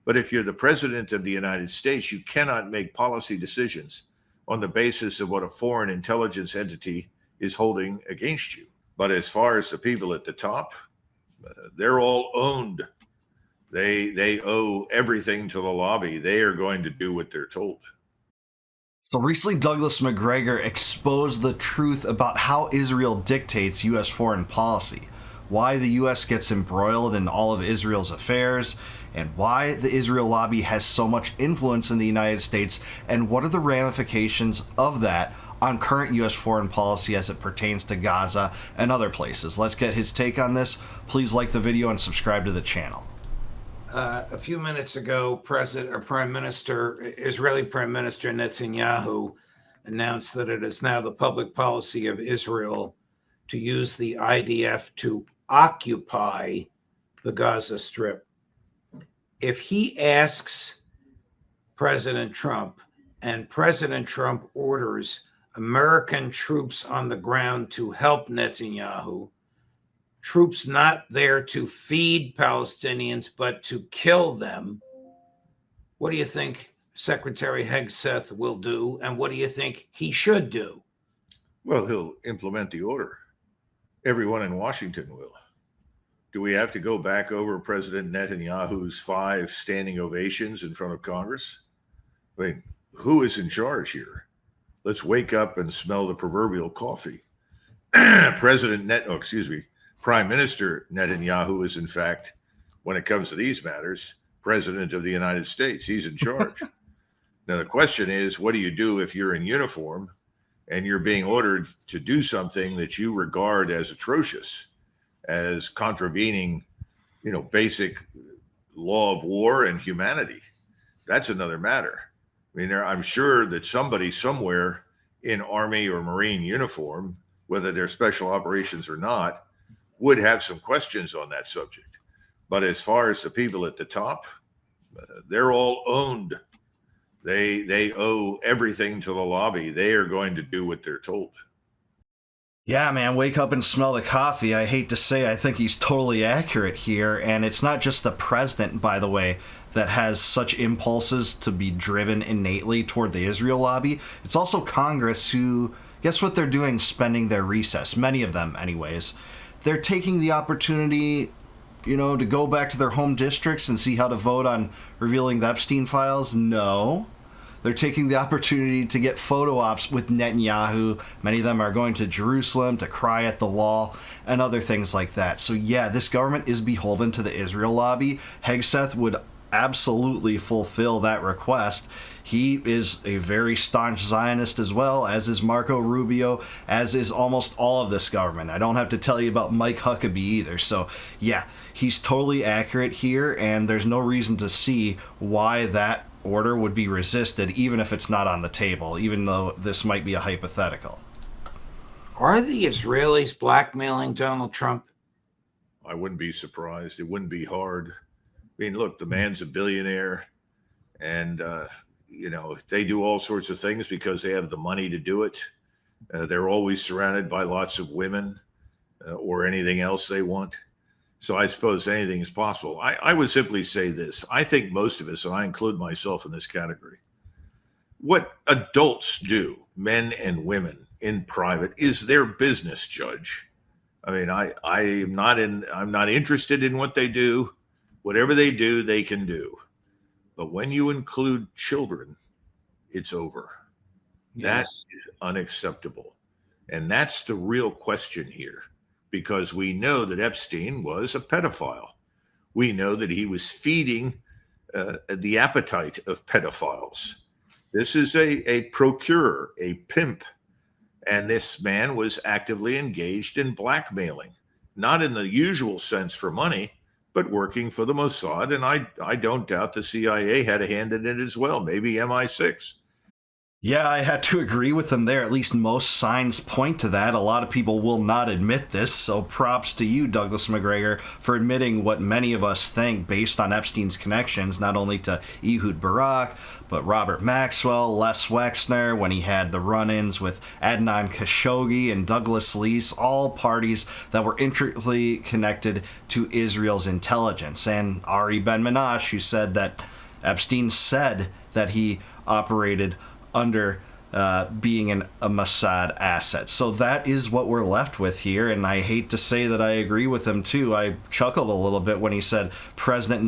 But if you're the president of the United States, you cannot make policy decisions on the basis of what a foreign intelligence entity is holding against you. But as far as the people at the top, they're all owned. They owe everything to the lobby. They are going to do what they're told. So recently, Douglas Macgregor exposed the truth about how Israel dictates U.S. foreign policy, why the U.S. gets embroiled in all of Israel's affairs, and why the Israel lobby has so much influence in the United States, and what are the ramifications of that on current U.S. foreign policy as it pertains to Gaza and other places. Let's get his take on this. Please like the video and subscribe to the channel. A few minutes ago, Israeli Prime Minister Netanyahu announced that it is now the public policy of Israel to use the IDF to occupy the Gaza Strip. If he asks President Trump and President Trump orders American troops on the ground to help Netanyahu, troops not there to feed Palestinians, but to kill them, what do you think Secretary Hegseth will do? And what do you think he should do? Well, he'll implement the order. Everyone in Washington will. Do we have to go back over President Netanyahu's 5 standing ovations in front of Congress? I mean, who is in charge here? Let's wake up and smell the proverbial coffee. Prime Minister Netanyahu is, in fact, when it comes to these matters, President of the United States. He's in charge. Now, the question is, what do you do if you're in uniform and you're being ordered to do something that you regard as atrocious, as contravening, basic law of war and humanity? That's another matter. I mean, I'm sure that somebody somewhere in Army or Marine uniform, whether they're special operations or not, would have some questions on that subject. But as far as the people at the top, they're all owned. They owe everything to the lobby. They are going to do what they're told. Yeah, man, wake up and smell the coffee. I hate to say, I think he's totally accurate here. And it's not just the president, by the way, that has such impulses to be driven innately toward the Israel lobby. It's also Congress who, guess what they're doing, spending their recess, many of them anyways. They're taking the opportunity, to go back to their home districts and see how to vote on revealing the Epstein files. No. They're taking the opportunity to get photo ops with Netanyahu. Many of them are going to Jerusalem to cry at the wall and other things like that. So yeah, this government is beholden to the Israel lobby. Hegseth would absolutely fulfill that request. He is a very staunch Zionist as well, as is Marco Rubio, as is almost all of this government. I don't have to tell you about Mike Huckabee either. So yeah, he's totally accurate here, and there's no reason to see why that order would be resisted, even if it's not on the table, even though this might be a hypothetical. Are the Israelis blackmailing Donald Trump? I wouldn't be surprised. It wouldn't be hard. I mean, look, the man's a billionaire, and they do all sorts of things because they have the money to do it. They're always surrounded by lots of women or anything else they want. So I suppose anything is possible. I would simply say this. I think most of us, and I include myself in this category, what adults do, men and women in private, is their business, Judge. I mean, I'm not interested in what they do. Whatever they do, they can do. But when you include children, it's over. Yes. That is unacceptable. And that's the real question here, because we know that Epstein was a pedophile. We know that he was feeding the appetite of pedophiles. This is a procurer, a pimp. And this man was actively engaged in blackmailing, not in the usual sense for money, but working for the Mossad. And I don't doubt the CIA had a hand in it as well, maybe MI6. Yeah, I had to agree with him there. At least most signs point to that. A lot of people will not admit this, so props to you, Douglas Macgregor, for admitting what many of us think based on Epstein's connections, not only to Ehud Barak, but Robert Maxwell, Les Wexner, when he had the run-ins with Adnan Khashoggi and Douglas Leese, all parties that were intricately connected to Israel's intelligence. And Ari Ben-Menashe, who said that Epstein said that he operated under being a Mossad asset. So that is what we're left with here, and I hate to say that I agree with him too. I chuckled a little bit when he said President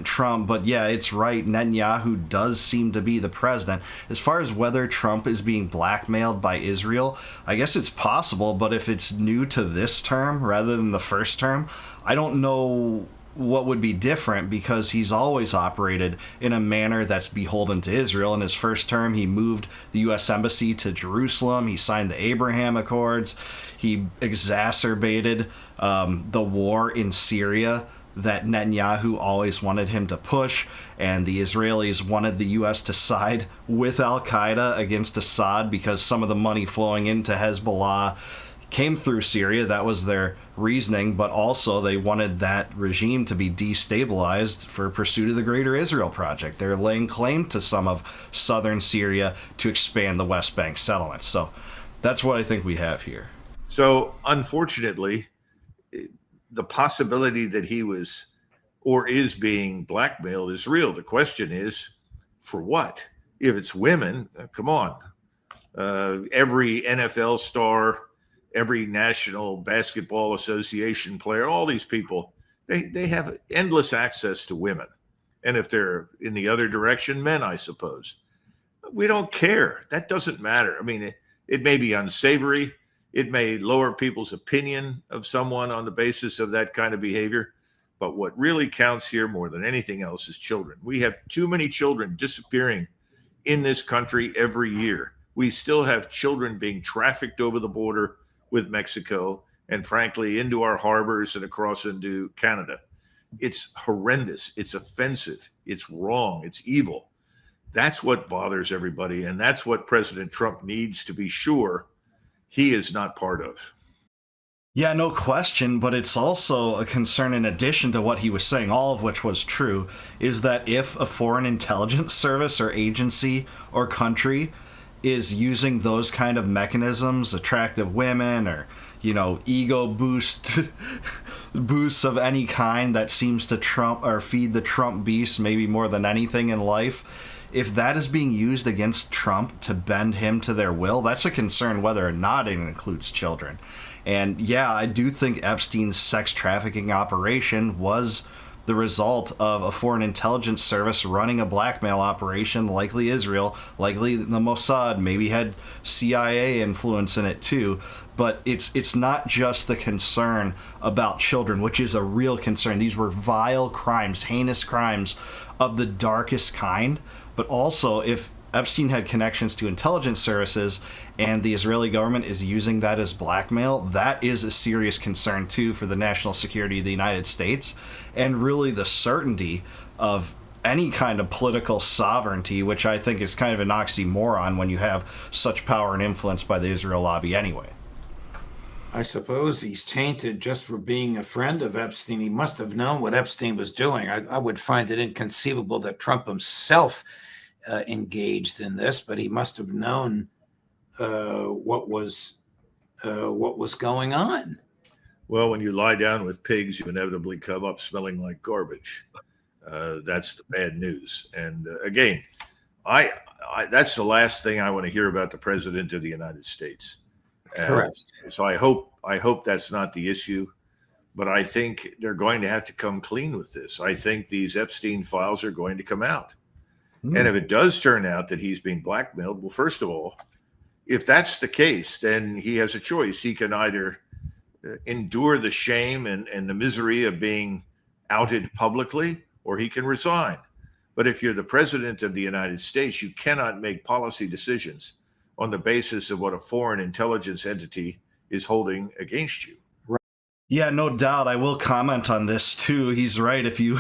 Trump, but yeah, it's right. Netanyahu does seem to be the president. As far as whether Trump is being blackmailed by Israel, I guess it's possible, but if it's new to this term rather than the first term, I don't know what would be different, because he's always operated in a manner that's beholden to Israel. In his first term, he moved the U.S. Embassy to Jerusalem. He signed the Abraham Accords. He exacerbated the war in Syria that Netanyahu always wanted him to push, and the Israelis wanted the U.S. to side with al-Qaeda against Assad because some of the money flowing into Hezbollah came through Syria. That was their reasoning, but also they wanted that regime to be destabilized for pursuit of the Greater Israel Project. They're laying claim to some of southern Syria to expand the West Bank settlements. So that's what I think we have here. So unfortunately, the possibility that he was or is being blackmailed is real. The question is, for what? If it's women, come on. Every NFL star, every National Basketball Association player, all these people, they have endless access to women. And if they're in the other direction, men, I suppose. We don't care. That doesn't matter. I mean, it may be unsavory. It may lower people's opinion of someone on the basis of that kind of behavior. But what really counts here more than anything else is children. We have too many children disappearing in this country every year. We still have children being trafficked over the border with Mexico and, frankly, into our harbors and across into Canada. It's horrendous. It's offensive. It's wrong. It's evil. That's what bothers everybody, and that's what President Trump needs to be sure he is not part of. Yeah, no question, but it's also a concern, in addition to what he was saying, all of which was true, is that if a foreign intelligence service or agency or country is using those kind of mechanisms, attractive women or, ego boosts of any kind that seems to trump or feed the Trump beast maybe more than anything in life, if that is being used against Trump to bend him to their will, that's a concern whether or not it includes children. And yeah, I do think Epstein's sex trafficking operation was the result of a foreign intelligence service running a blackmail operation, likely Israel, likely the Mossad, maybe had CIA influence in it too. But it's not just the concern about children, which is a real concern. These were vile crimes, heinous crimes of the darkest kind. But also, if Epstein had connections to intelligence services and the Israeli government is using that as blackmail, that is a serious concern too for the national security of the United States and really the certainty of any kind of political sovereignty, which I think is kind of an oxymoron when you have such power and influence by the Israel lobby anyway. I suppose he's tainted just for being a friend of Epstein. He must have known what Epstein was doing. I would find it inconceivable that Trump himself engaged in this, but he must have known what was going on. Well, when you lie down with pigs, you inevitably come up smelling like garbage. That's the bad news. And again, I that's the last thing I want to hear about the president of the United States. Correct. So I hope that's not the issue, but I think they're going to have to come clean with this. I think these Epstein files are going to come out. And if it does turn out that he's being blackmailed, well, first of all, if that's the case, then he has a choice. He can either endure the shame and the misery of being outed publicly, or he can resign. But if you're the president of the United States, you cannot make policy decisions on the basis of what a foreign intelligence entity is holding against you. Yeah, no doubt. I will comment on this too. He's right. If you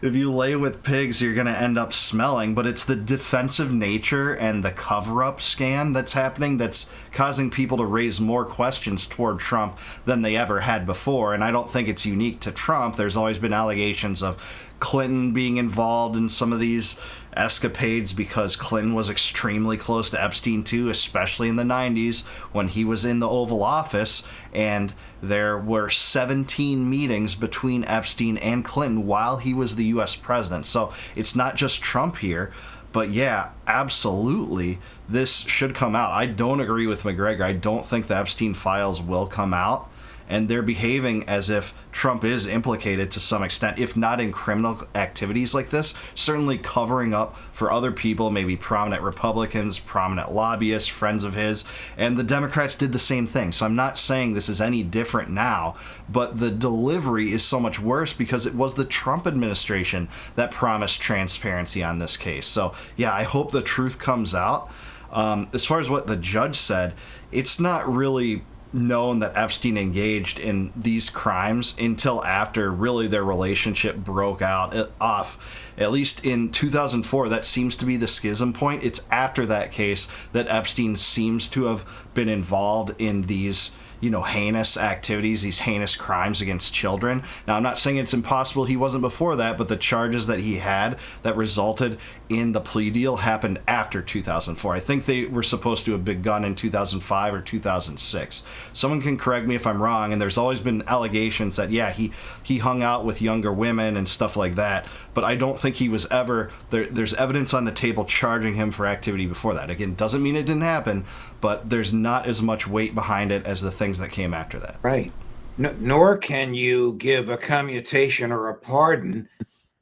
lay with pigs, you're going to end up smelling. But it's the defensive nature and the cover-up scam that's happening that's causing people to raise more questions toward Trump than they ever had before. And I don't think it's unique to Trump. There's always been allegations of Clinton being involved in some of these escapades, because Clinton was extremely close to Epstein too, especially in the 90s when he was in the Oval Office, and there were 17 meetings between Epstein and Clinton while he was the US president. So it's not just Trump here, but yeah, absolutely, this should come out. I don't agree with Macgregor. I don't think the Epstein files will come out. And they're behaving as if Trump is implicated to some extent, if not in criminal activities like this, certainly covering up for other people, maybe prominent Republicans, prominent lobbyists, friends of his. And the Democrats did the same thing. So I'm not saying this is any different now, but the delivery is so much worse because it was the Trump administration that promised transparency on this case. So yeah, I hope the truth comes out. As far as what the judge said, it's not really known that Epstein engaged in these crimes until after really their relationship broke off. At least in 2004, that seems to be the schism point. It's after that case that Epstein seems to have been involved in these, heinous activities, these heinous crimes against children. Now, I'm not saying it's impossible he wasn't before that, but the charges that he had that resulted in the plea deal happened after 2004. I think they were supposed to have begun in 2005 or 2006. Someone can correct me if I'm wrong, and there's always been allegations that, yeah, he hung out with younger women and stuff like that, but I don't think he was ever, there's evidence on the table charging him for activity before that. Again, doesn't mean it didn't happen, but there's not as much weight behind it as the things that came after that. Right. Nor can you give a commutation or a pardon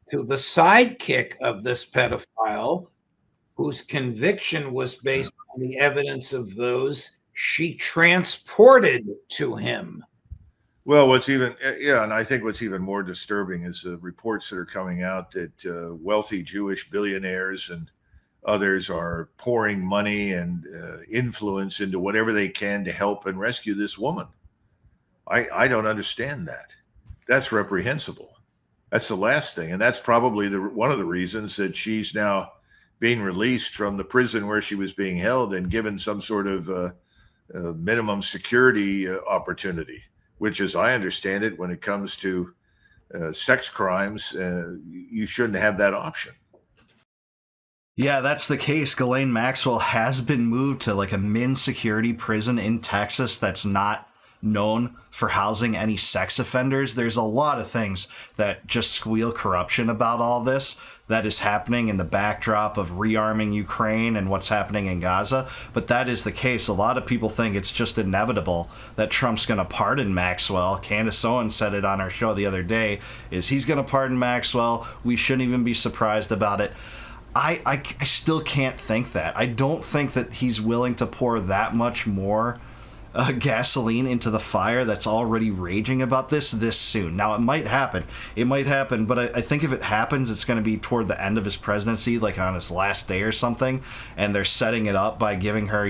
to the sidekick of this pedophile, whose conviction was based on the evidence of those she transported to him. Well, and I think what's even more disturbing is the reports that are coming out that wealthy Jewish billionaires and others are pouring money and influence into whatever they can to help and rescue this woman. I don't understand that. That's reprehensible. That's the last thing. And that's probably one of the reasons that she's now being released from the prison where she was being held and given some sort of minimum security opportunity, which, as I understand it, when it comes to sex crimes, you shouldn't have that option. Yeah, that's the case. Ghislaine Maxwell has been moved to like a min security prison in Texas that's not known for housing any sex offenders. There's a lot of things that just squeal corruption about all this that is happening in the backdrop of rearming Ukraine and what's happening in Gaza. But that is the case. A lot of people think it's just inevitable that Trump's going to pardon Maxwell. Candace Owens said it on her show the other day, is he's going to pardon Maxwell. We shouldn't even be surprised about it. I still can't think that. I don't think that he's willing to pour that much more gasoline into the fire that's already raging about this soon. Now, it might happen, but I think if it happens, it's going to be toward the end of his presidency, like on his last day or something, and they're setting it up by giving her,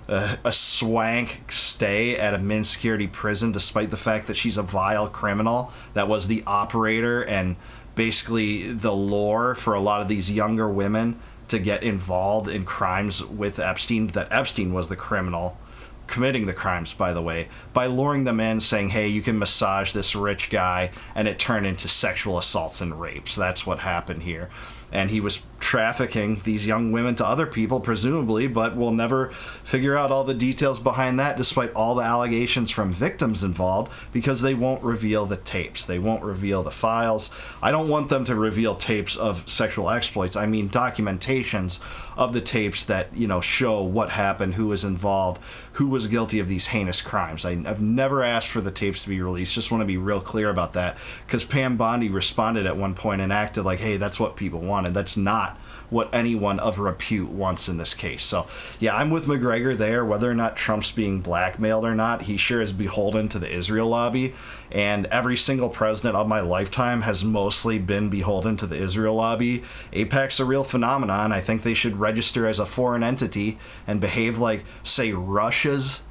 a swank stay at a min security prison, despite the fact that she's a vile criminal that was the operator and basically the lure for a lot of these younger women to get involved in crimes with Epstein, that Epstein was the criminal committing the crimes, by the way, by luring them in, saying, hey, you can massage this rich guy, and it turned into sexual assaults and rapes. That's what happened here. And he was trafficking these young women to other people, presumably, but we'll never figure out all the details behind that, despite all the allegations from victims involved, because they won't reveal the tapes. They won't reveal the files. I don't want them to reveal tapes of sexual exploits. I mean documentations of the tapes that, show what happened, who was involved, who was guilty of these heinous crimes. I've never asked for the tapes to be released. Just want to be real clear about that, because Pam Bondi responded at one point and acted like, hey, that's what people wanted. That's not what anyone of repute wants in this case. So, yeah, I'm with Macgregor there. Whether or not Trump's being blackmailed or not, he sure is beholden to the Israel lobby. And every single president of my lifetime has mostly been beholden to the Israel lobby. AIPAC's a real phenomenon. I think they should register as a foreign entity and behave like, say, Russia's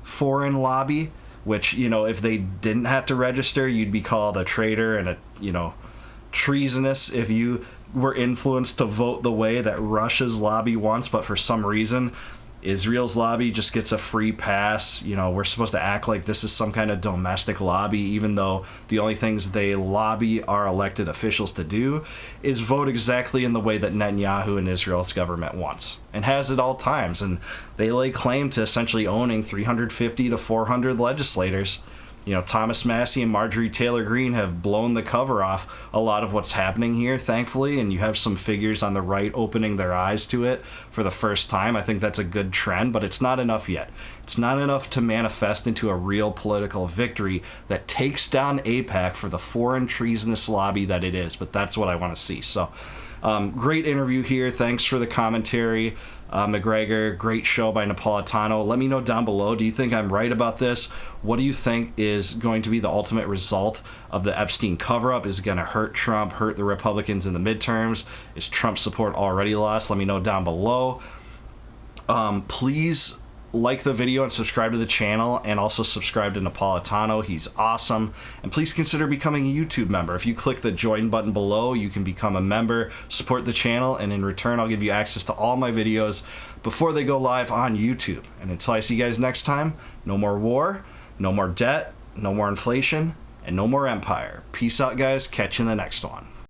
foreign lobby, which, if they didn't have to register, you'd be called a traitor and treasonous if you were influenced to vote the way that Russia's lobby wants, but for some reason Israel's lobby just gets a free pass. You know, we're supposed to act like this is some kind of domestic lobby, even though the only things they lobby our elected officials to do is vote exactly in the way that Netanyahu and Israel's government wants and has at all times. And they lay claim to essentially owning 350 to 400 legislators. You know, Thomas Massey and Marjorie Taylor Greene have blown the cover off a lot of what's happening here, thankfully, and you have some figures on the right opening their eyes to it for the first time. I think that's a good trend, but it's not enough yet. It's not enough to manifest into a real political victory that takes down AIPAC for the foreign treasonous lobby that it is, but that's what I want to see. So, great interview here. Thanks for the commentary. Macgregor, great show by Napolitano. Let me know down below, do you think I'm right about this? What do you think is going to be the ultimate result of the Epstein cover-up? Is it going to hurt Trump, hurt the Republicans in the midterms? Is Trump's support already lost? Let me know down below. Please like the video and subscribe to the channel, and also subscribe to Napolitano. He's awesome. And please consider becoming a YouTube member. If you click the join button below, you can become a member, support the channel, and in return I'll give you access to all my videos before they go live on YouTube. And until I see you guys next time, no more war, no more debt, no more inflation, and no more empire. Peace out, guys. Catch you in the next one.